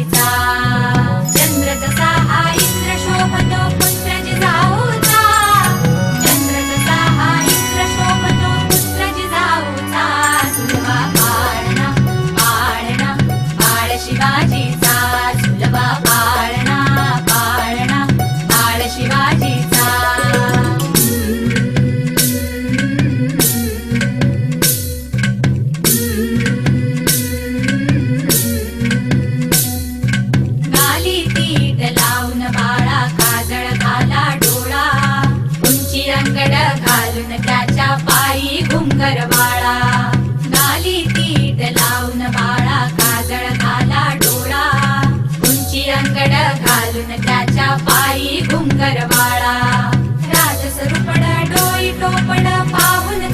जिजाऊचा चंद्र जसा हा इंद्र शोभतो पुत्र जिजाऊचा चंद्र जसा हा इंद्र शोभतो पुत्र जिजाऊचा सुलभा पाळणा पाळणा बाळ शिवाजीचा सुलभा पाळणा पाळणा बाळ शिवाजीचा गाली तीट लावून बाळा काजळ घाला डोळा उंची अंगड घालून त्याच्या पायी घुंगर वाळा गाली तीट लावून बाळा काजळ घाला डोळा उंची अंगड घालून त्याच्या पायी घुंगर वाळा राजसरूपड डोई टोपड पाहून